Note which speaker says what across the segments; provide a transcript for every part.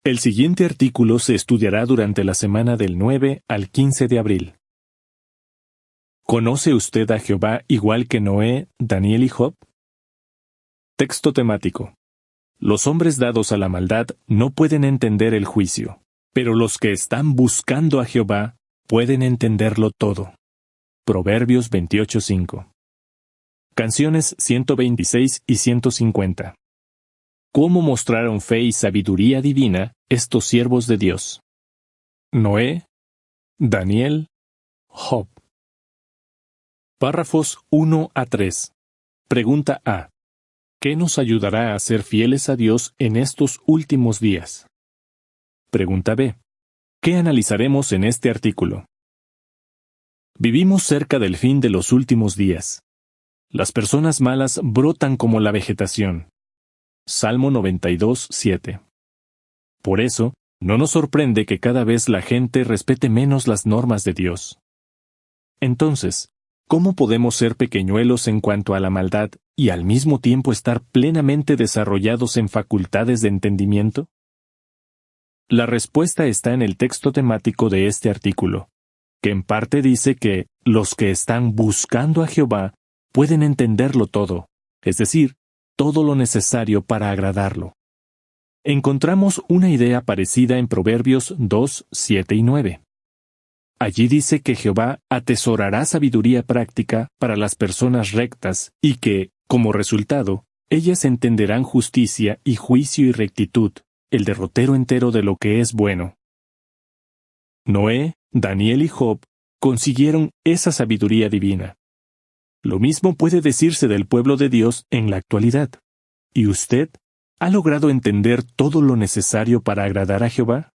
Speaker 1: El siguiente artículo se estudiará durante la semana del 9 al 15 de abril. ¿Conoce usted a Jehová igual que Noé, Daniel y Job? Texto temático. Los hombres dados a la maldad no pueden entender el juicio, pero los que están buscando a Jehová pueden entenderlo todo. Proverbios 28:5. Canciones 126 y 150. ¿Cómo mostraron fe y sabiduría divina estos siervos de Dios? Noé, Daniel, Job. Párrafos 1 a 3. Pregunta A. ¿Qué nos ayudará a ser fieles a Dios en estos últimos días? Pregunta B. ¿Qué analizaremos en este artículo? Vivimos cerca del fin de los últimos días. Las personas malas brotan como la vegetación. Salmo 92:7. Por eso, no nos sorprende que cada vez la gente respete menos las normas de Dios. Entonces, ¿cómo podemos ser pequeñuelos en cuanto a la maldad y al mismo tiempo estar plenamente desarrollados en facultades de entendimiento? La respuesta está en el texto temático de este artículo, que en parte dice que los que están buscando a Jehová pueden entenderlo todo, es decir, todo lo necesario para agradarlo. Encontramos una idea parecida en Proverbios 2, 7 y 9. Allí dice que Jehová atesorará sabiduría práctica para las personas rectas y que, como resultado, ellas entenderán justicia y juicio y rectitud, el derrotero entero de lo que es bueno. Noé, Daniel y Job consiguieron esa sabiduría divina. Lo mismo puede decirse del pueblo de Dios en la actualidad. ¿Y usted ha logrado entender todo lo necesario para agradar a Jehová?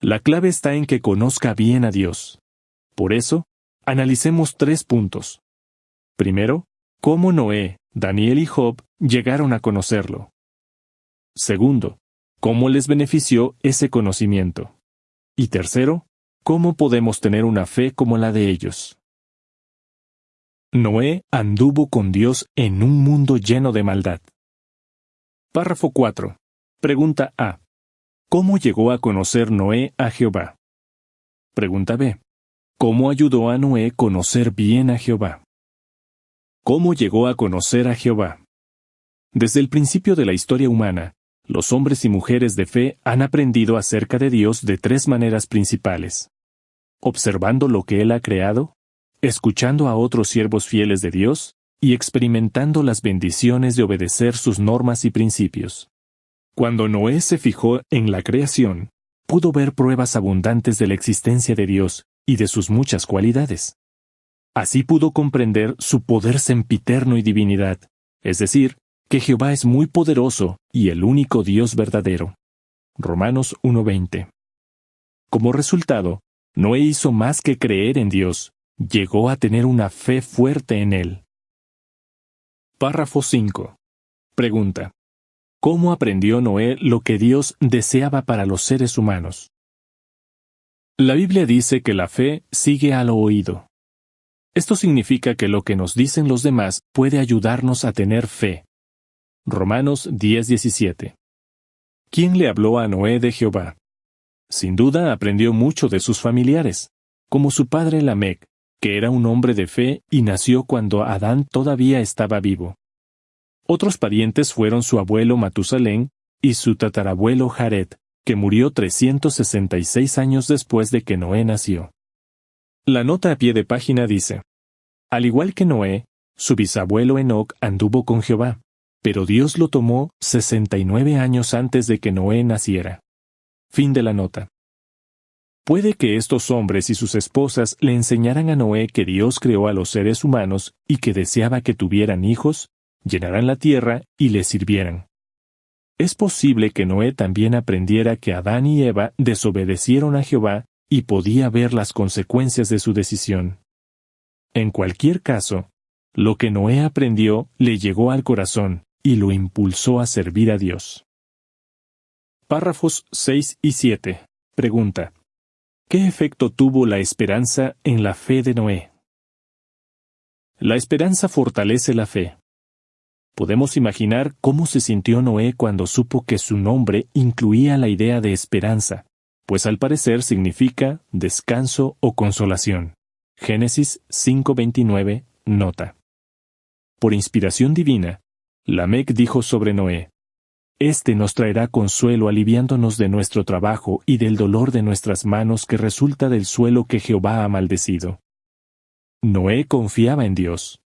Speaker 1: La clave está en que conozca bien a Dios. Por eso, analicemos 3 puntos. Primero, cómo Noé, Daniel y Job llegaron a conocerlo. Segundo, cómo les benefició ese conocimiento. Y tercero, cómo podemos tener una fe como la de ellos. Noé anduvo con Dios en un mundo lleno de maldad. Párrafo 4. Pregunta A. ¿Cómo llegó a conocer Noé a Jehová? Pregunta B. ¿Cómo ayudó a Noé conocer bien a Jehová? ¿Cómo llegó a conocer a Jehová? Desde el principio de la historia humana, los hombres y mujeres de fe han aprendido acerca de Dios de 3 maneras principales: observando lo que Él ha creado, escuchando a otros siervos fieles de Dios y experimentando las bendiciones de obedecer sus normas y principios. Cuando Noé se fijó en la creación, pudo ver pruebas abundantes de la existencia de Dios y de sus muchas cualidades. Así pudo comprender su poder sempiterno y divinidad, es decir, que Jehová es muy poderoso y el único Dios verdadero. Romanos 1:20. Como resultado, Noé hizo más que creer en Dios, llegó a tener una fe fuerte en Él. Párrafo 5. Pregunta. ¿Cómo aprendió Noé lo que Dios deseaba para los seres humanos? La Biblia dice que la fe sigue al oído. Esto significa que lo que nos dicen los demás puede ayudarnos a tener fe. Romanos 10:17. ¿Quién le habló a Noé de Jehová? Sin duda aprendió mucho de sus familiares, como su padre Lamec, que era un hombre de fe y nació cuando Adán todavía estaba vivo. Otros parientes fueron su abuelo Matusalén y su tatarabuelo Jared, que murió 366 años después de que Noé nació. La nota a pie de página dice: al igual que Noé, su bisabuelo Enoc anduvo con Jehová, pero Dios lo tomó 69 años antes de que Noé naciera. Fin de la nota. Puede que estos hombres y sus esposas le enseñaran a Noé que Dios creó a los seres humanos y que deseaba que tuvieran hijos, llenaran la tierra y le sirvieran. Es posible que Noé también aprendiera que Adán y Eva desobedecieron a Jehová y podía ver las consecuencias de su decisión. En cualquier caso, lo que Noé aprendió le llegó al corazón y lo impulsó a servir a Dios. Párrafos 6 y 7. Pregunta. ¿Qué efecto tuvo la esperanza en la fe de Noé? La esperanza fortalece la fe. Podemos imaginar cómo se sintió Noé cuando supo que su nombre incluía la idea de esperanza, pues al parecer significa descanso o consolación. Génesis 5:29, nota. Por inspiración divina, Lamec dijo sobre Noé: «Este nos traerá consuelo aliviándonos de nuestro trabajo y del dolor de nuestras manos que resulta del suelo que Jehová ha maldecido». Noé confiaba en Dios.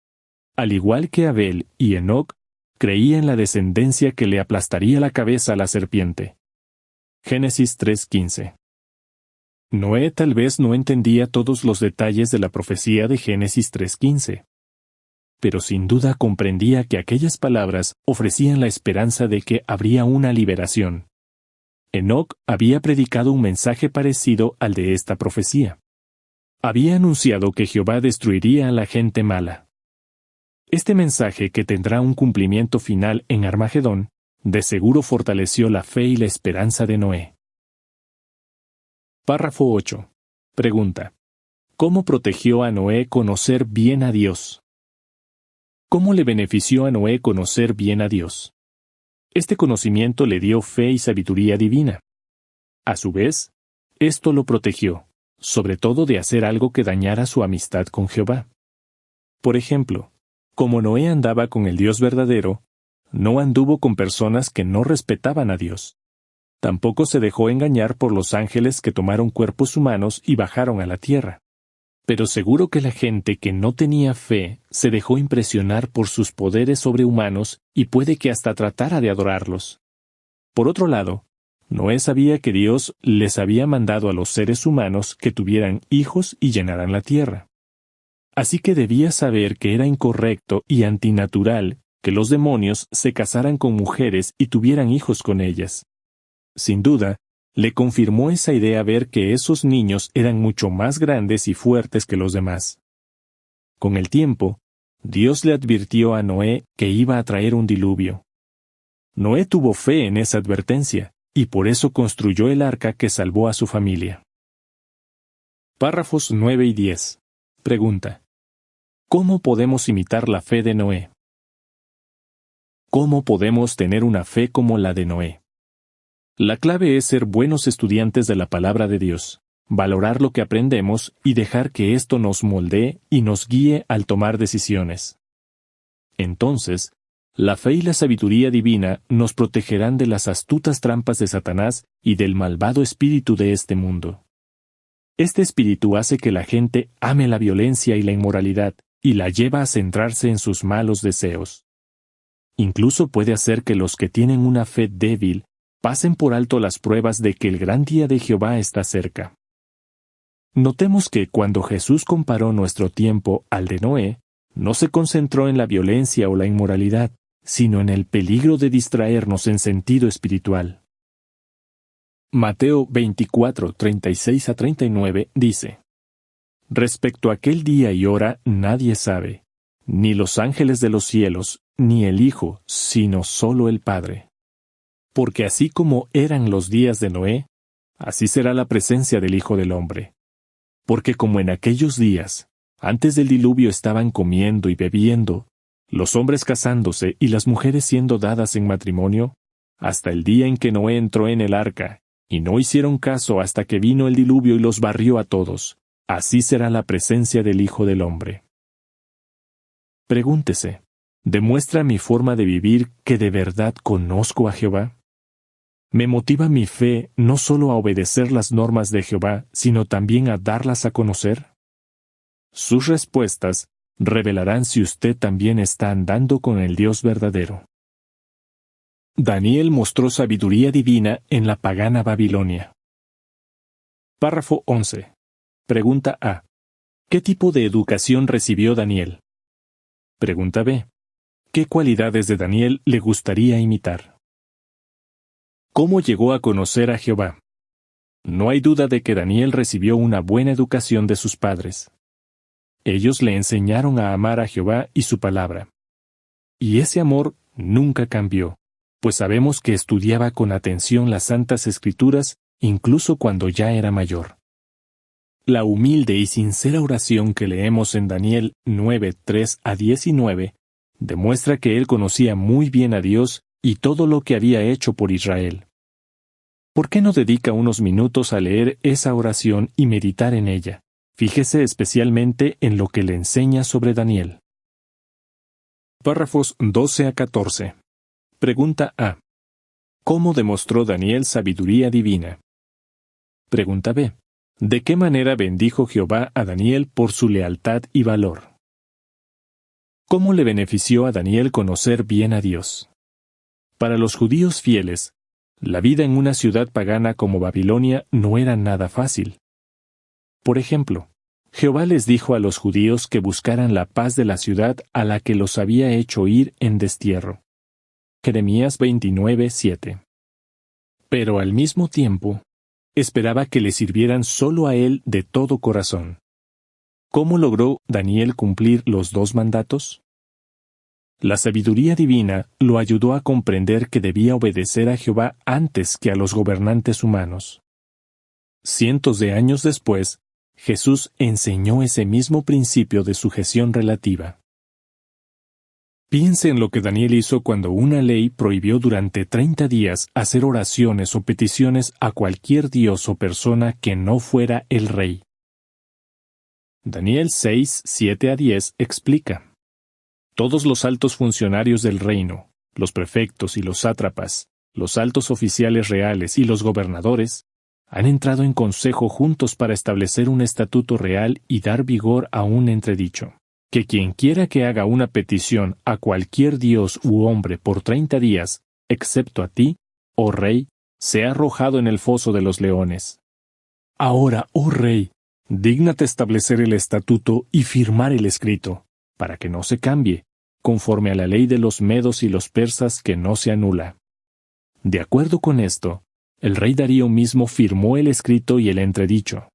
Speaker 1: Al igual que Abel y Enoc, creía en la descendencia que le aplastaría la cabeza a la serpiente. Génesis 3:15. Noé tal vez no entendía todos los detalles de la profecía de Génesis 3:15, pero sin duda comprendía que aquellas palabras ofrecían la esperanza de que habría una liberación. Enoc había predicado un mensaje parecido al de esta profecía. Había anunciado que Jehová destruiría a la gente mala. Este mensaje, que tendrá un cumplimiento final en Armagedón, de seguro fortaleció la fe y la esperanza de Noé. Párrafo 8. Pregunta: ¿cómo protegió a Noé conocer bien a Dios? ¿Cómo le benefició a Noé conocer bien a Dios? Este conocimiento le dio fe y sabiduría divina. A su vez, esto lo protegió, sobre todo de hacer algo que dañara su amistad con Jehová. Por ejemplo, como Noé andaba con el Dios verdadero, no anduvo con personas que no respetaban a Dios. Tampoco se dejó engañar por los ángeles que tomaron cuerpos humanos y bajaron a la tierra. Pero seguro que la gente que no tenía fe se dejó impresionar por sus poderes sobrehumanos y puede que hasta tratara de adorarlos. Por otro lado, Noé sabía que Dios les había mandado a los seres humanos que tuvieran hijos y llenaran la tierra. Así que debía saber que era incorrecto y antinatural que los demonios se casaran con mujeres y tuvieran hijos con ellas. Sin duda, le confirmó esa idea ver que esos niños eran mucho más grandes y fuertes que los demás. Con el tiempo, Dios le advirtió a Noé que iba a traer un diluvio. Noé tuvo fe en esa advertencia, y por eso construyó el arca que salvó a su familia. Párrafos 9 y 10. Pregunta: ¿cómo podemos imitar la fe de Noé? ¿Cómo podemos tener una fe como la de Noé? La clave es ser buenos estudiantes de la palabra de Dios, valorar lo que aprendemos y dejar que esto nos moldee y nos guíe al tomar decisiones. Entonces, la fe y la sabiduría divina nos protegerán de las astutas trampas de Satanás y del malvado espíritu de este mundo. Este espíritu hace que la gente ame la violencia y la inmoralidad y la lleva a centrarse en sus malos deseos. Incluso puede hacer que los que tienen una fe débil pasen por alto las pruebas de que el gran día de Jehová está cerca. Notemos que cuando Jesús comparó nuestro tiempo al de Noé, no se concentró en la violencia o la inmoralidad, sino en el peligro de distraernos en sentido espiritual. Mateo 24, 36 a 39 dice: Respecto a aquel día y hora nadie sabe, ni los ángeles de los cielos, ni el Hijo, sino solo el Padre. Porque así como eran los días de Noé, así será la presencia del Hijo del Hombre. Porque como en aquellos días, antes del diluvio estaban comiendo y bebiendo, los hombres casándose y las mujeres siendo dadas en matrimonio, hasta el día en que Noé entró en el arca, y no hicieron caso hasta que vino el diluvio y los barrió a todos, así será la presencia del Hijo del Hombre. Pregúntese: ¿demuestra mi forma de vivir que de verdad conozco a Jehová? ¿Me motiva mi fe no solo a obedecer las normas de Jehová, sino también a darlas a conocer? Sus respuestas revelarán si usted también está andando con el Dios verdadero. Daniel mostró sabiduría divina en la pagana Babilonia. Párrafo 11. Pregunta A. ¿Qué tipo de educación recibió Daniel? Pregunta B. ¿Qué cualidades de Daniel le gustaría imitar? ¿Cómo llegó a conocer a Jehová? No hay duda de que Daniel recibió una buena educación de sus padres. Ellos le enseñaron a amar a Jehová y su palabra. Y ese amor nunca cambió, pues sabemos que estudiaba con atención las Santas Escrituras incluso cuando ya era mayor. La humilde y sincera oración que leemos en Daniel 9, 3 a 19 Demuestra que él conocía muy bien a Dios y todo lo que había hecho por Israel. ¿Por qué no dedica unos minutos a leer esa oración y meditar en ella? Fíjese especialmente en lo que le enseña sobre Daniel. Párrafos 12 a 14. Pregunta A. ¿Cómo demostró Daniel sabiduría divina? Pregunta B. ¿De qué manera bendijo Jehová a Daniel por su lealtad y valor? ¿Cómo le benefició a Daniel conocer bien a Dios? Para los judíos fieles, la vida en una ciudad pagana como Babilonia no era nada fácil. Por ejemplo, Jehová les dijo a los judíos que buscaran la paz de la ciudad a la que los había hecho ir en destierro. Jeremías 29:7. Pero al mismo tiempo, esperaba que le sirvieran solo a él de todo corazón. ¿Cómo logró Daniel cumplir los dos mandatos? La sabiduría divina lo ayudó a comprender que debía obedecer a Jehová antes que a los gobernantes humanos. Cientos de años después, Jesús enseñó ese mismo principio de sujeción relativa. Piense en lo que Daniel hizo cuando una ley prohibió durante 30 días hacer oraciones o peticiones a cualquier dios o persona que no fuera el rey. Daniel 6, 7 a 10 explica: Todos los altos funcionarios del reino, los prefectos y los sátrapas, los altos oficiales reales y los gobernadores, han entrado en consejo juntos para establecer un estatuto real y dar vigor a un entredicho, que quien quiera que haga una petición a cualquier dios u hombre por 30 días, excepto a ti, oh rey, sea arrojado en el foso de los leones. Ahora, oh rey, dígnate establecer el estatuto y firmar el escrito, para que no se cambie, conforme a la ley de los medos y los persas que no se anula. De acuerdo con esto, el rey Darío mismo firmó el escrito y el entredicho.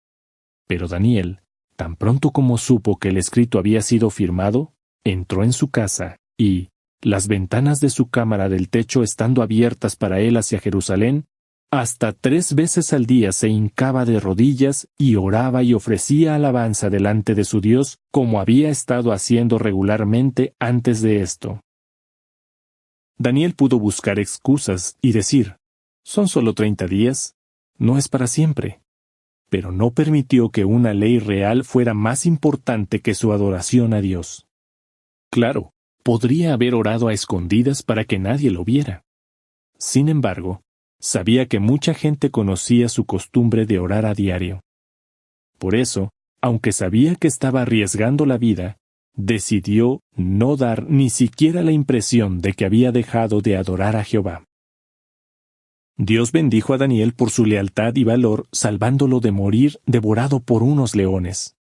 Speaker 1: Pero Daniel, tan pronto como supo que el escrito había sido firmado, entró en su casa y, las ventanas de su cámara del techo estando abiertas para él hacia Jerusalén, hasta 3 veces al día se hincaba de rodillas y oraba y ofrecía alabanza delante de su Dios como había estado haciendo regularmente antes de esto. Daniel pudo buscar excusas y decir: son solo 30 días, no es para siempre. Pero no permitió que una ley real fuera más importante que su adoración a Dios. Claro, podría haber orado a escondidas para que nadie lo viera. Sin embargo, sabía que mucha gente conocía su costumbre de orar a diario. Por eso, aunque sabía que estaba arriesgando la vida, decidió no dar ni siquiera la impresión de que había dejado de adorar a Jehová. Dios bendijo a Daniel por su lealtad y valor, salvándolo de morir devorado por unos leones.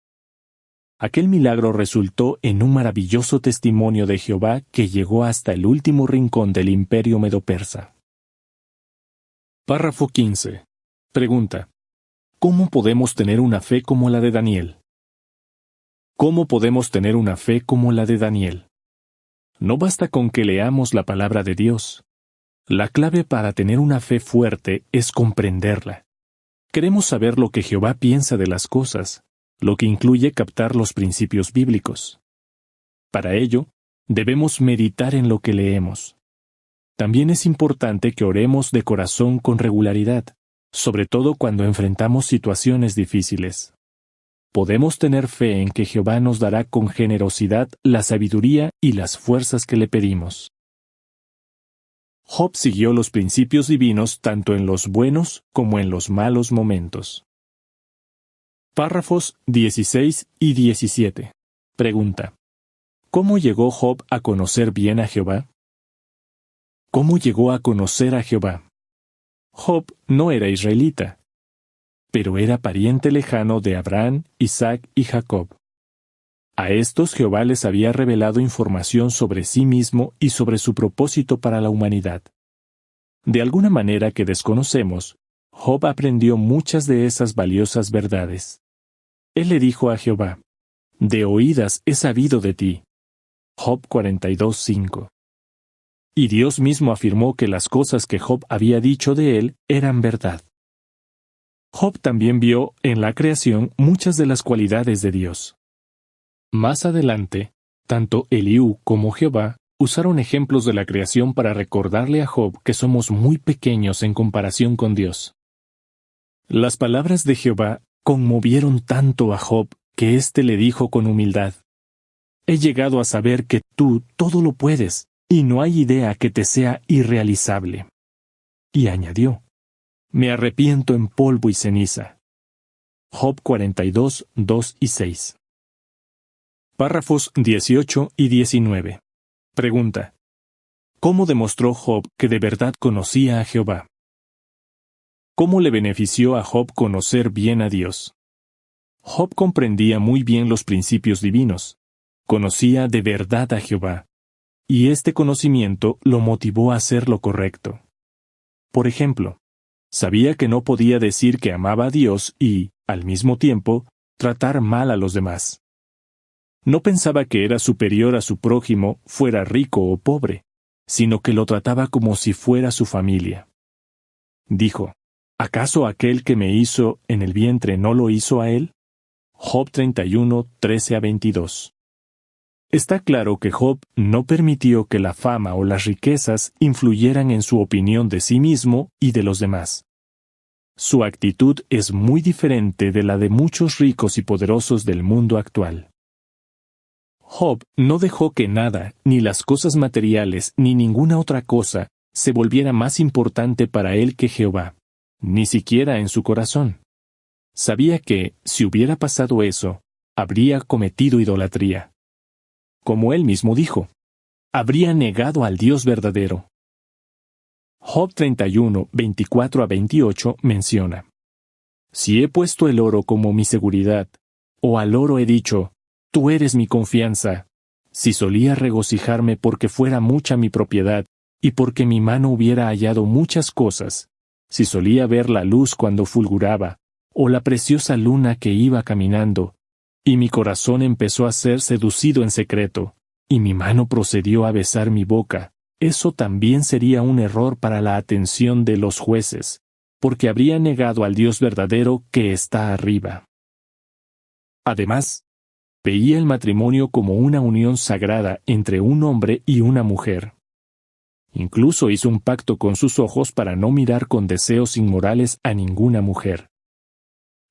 Speaker 1: Aquel milagro resultó en un maravilloso testimonio de Jehová que llegó hasta el último rincón del imperio medo-persa. Párrafo 15. Pregunta: ¿cómo podemos tener una fe como la de Daniel? ¿Cómo podemos tener una fe como la de Daniel? No basta con que leamos la palabra de Dios. La clave para tener una fe fuerte es comprenderla. Queremos saber lo que Jehová piensa de las cosas, lo que incluye captar los principios bíblicos. Para ello, debemos meditar en lo que leemos. También es importante que oremos de corazón con regularidad, sobre todo cuando enfrentamos situaciones difíciles. Podemos tener fe en que Jehová nos dará con generosidad la sabiduría y las fuerzas que le pedimos. Job siguió los principios divinos tanto en los buenos como en los malos momentos. Párrafos 16 y 17. Pregunta: ¿cómo llegó Job a conocer bien a Jehová? ¿Cómo llegó a conocer a Jehová? Job no era israelita, pero era pariente lejano de Abraham, Isaac y Jacob. A estos Jehová les había revelado información sobre sí mismo y sobre su propósito para la humanidad. De alguna manera que desconocemos, Job aprendió muchas de esas valiosas verdades. Él le dijo a Jehová: de oídas he sabido de ti. Job 42:5. Y Dios mismo afirmó que las cosas que Job había dicho de él eran verdad. Job también vio en la creación muchas de las cualidades de Dios. Más adelante, tanto Eliú como Jehová usaron ejemplos de la creación para recordarle a Job que somos muy pequeños en comparación con Dios. Las palabras de Jehová conmovieron tanto a Job que éste le dijo con humildad: He llegado a saber que tú todo lo puedes, y no hay idea que te sea irrealizable. Y añadió: Me arrepiento en polvo y ceniza. Job 42, 2 y 6. Párrafos 18 y 19. Pregunta: ¿Cómo demostró Job que de verdad conocía a Jehová? ¿Cómo le benefició a Job conocer bien a Dios? Job comprendía muy bien los principios divinos. Conocía de verdad a Jehová, y este conocimiento lo motivó a hacer lo correcto. Por ejemplo, sabía que no podía decir que amaba a Dios y, al mismo tiempo, tratar mal a los demás. No pensaba que era superior a su prójimo, fuera rico o pobre, sino que lo trataba como si fuera su familia. Dijo: ¿Acaso aquel que me hizo en el vientre no lo hizo a él? Job 31, 13 a 22. Está claro que Job no permitió que la fama o las riquezas influyeran en su opinión de sí mismo y de los demás. Su actitud es muy diferente de la de muchos ricos y poderosos del mundo actual. Job no dejó que nada, ni las cosas materiales, ni ninguna otra cosa, se volviera más importante para él que Jehová, ni siquiera en su corazón. Sabía que, si hubiera pasado eso, habría cometido idolatría. Como él mismo dijo, habría negado al Dios verdadero. Job 31, 24 a 28 menciona: Si he puesto el oro como mi seguridad, o al oro he dicho, tú eres mi confianza, si solía regocijarme porque fuera mucha mi propiedad, y porque mi mano hubiera hallado muchas cosas, si solía ver la luz cuando fulguraba, o la preciosa luna que iba caminando, y mi corazón empezó a ser seducido en secreto, y mi mano procedió a besar mi boca, eso también sería un error para la atención de los jueces, porque habría negado al Dios verdadero que está arriba. Además, veía el matrimonio como una unión sagrada entre un hombre y una mujer. Incluso hizo un pacto con sus ojos para no mirar con deseos inmorales a ninguna mujer.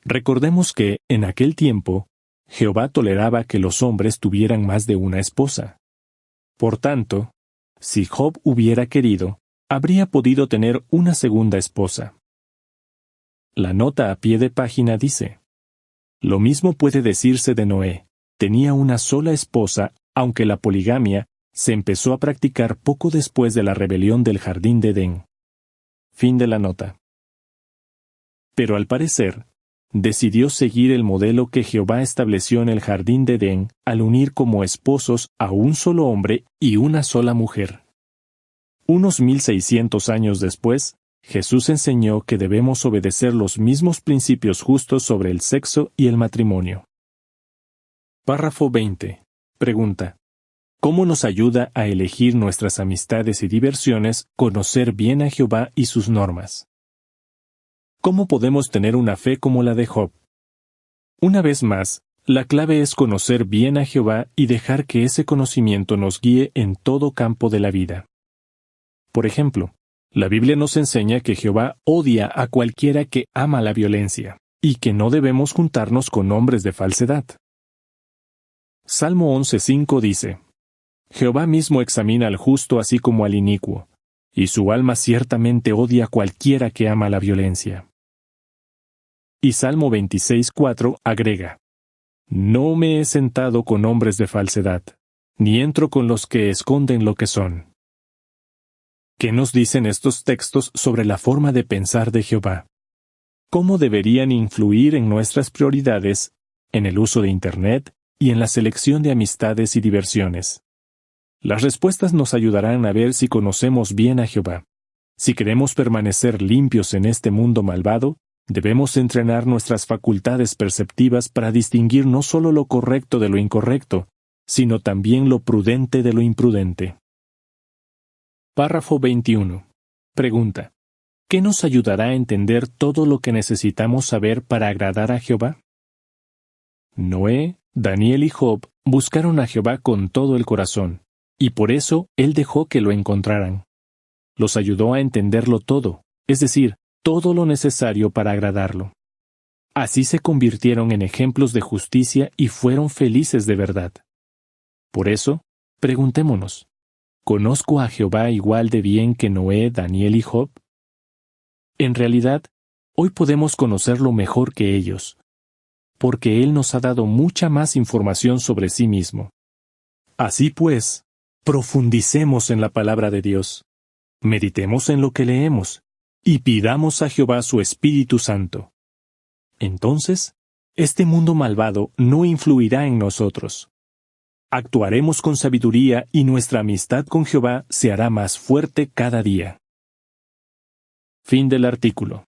Speaker 1: Recordemos que, en aquel tiempo, Jehová toleraba que los hombres tuvieran más de una esposa. Por tanto, si Job hubiera querido, habría podido tener una segunda esposa. La nota a pie de página dice: Lo mismo puede decirse de Noé. Tenía una sola esposa, aunque la poligamia se empezó a practicar poco después de la rebelión del jardín de Edén. Fin de la nota. Pero al parecer, decidió seguir el modelo que Jehová estableció en el jardín de Edén al unir como esposos a un solo hombre y una sola mujer. Unos 1600 años después, Jesús enseñó que debemos obedecer los mismos principios justos sobre el sexo y el matrimonio. Párrafo 20. Pregunta: ¿Cómo nos ayuda a elegir nuestras amistades y diversiones conocer bien a Jehová y sus normas? ¿Cómo podemos tener una fe como la de Job? Una vez más, la clave es conocer bien a Jehová y dejar que ese conocimiento nos guíe en todo campo de la vida. Por ejemplo, la Biblia nos enseña que Jehová odia a cualquiera que ama la violencia, y que no debemos juntarnos con hombres de falsedad. Salmo 11:5 dice: Jehová mismo examina al justo así como al inicuo, y su alma ciertamente odia a cualquiera que ama la violencia. Y Salmo 26:4 agrega: No me he sentado con hombres de falsedad, ni entro con los que esconden lo que son. ¿Qué nos dicen estos textos sobre la forma de pensar de Jehová? ¿Cómo deberían influir en nuestras prioridades, en el uso de Internet y en la selección de amistades y diversiones? Las respuestas nos ayudarán a ver si conocemos bien a Jehová. Si queremos permanecer limpios en este mundo malvado, debemos entrenar nuestras facultades perceptivas para distinguir no solo lo correcto de lo incorrecto, sino también lo prudente de lo imprudente. Párrafo 21. Pregunta: ¿Qué nos ayudará a entender todo lo que necesitamos saber para agradar a Jehová? Noé, Daniel y Job buscaron a Jehová con todo el corazón, y por eso Él dejó que lo encontraran. Los ayudó a entenderlo todo, es decir, todo lo necesario para agradarlo. Así se convirtieron en ejemplos de justicia y fueron felices de verdad. Por eso, preguntémonos, ¿conozco a Jehová igual de bien que Noé, Daniel y Job? En realidad, hoy podemos conocerlo mejor que ellos, porque Él nos ha dado mucha más información sobre sí mismo. Así pues, profundicemos en la palabra de Dios, meditemos en lo que leemos, y pidamos a Jehová su Espíritu Santo. Entonces, este mundo malvado no influirá en nosotros. Actuaremos con sabiduría y nuestra amistad con Jehová se hará más fuerte cada día. Fin del artículo.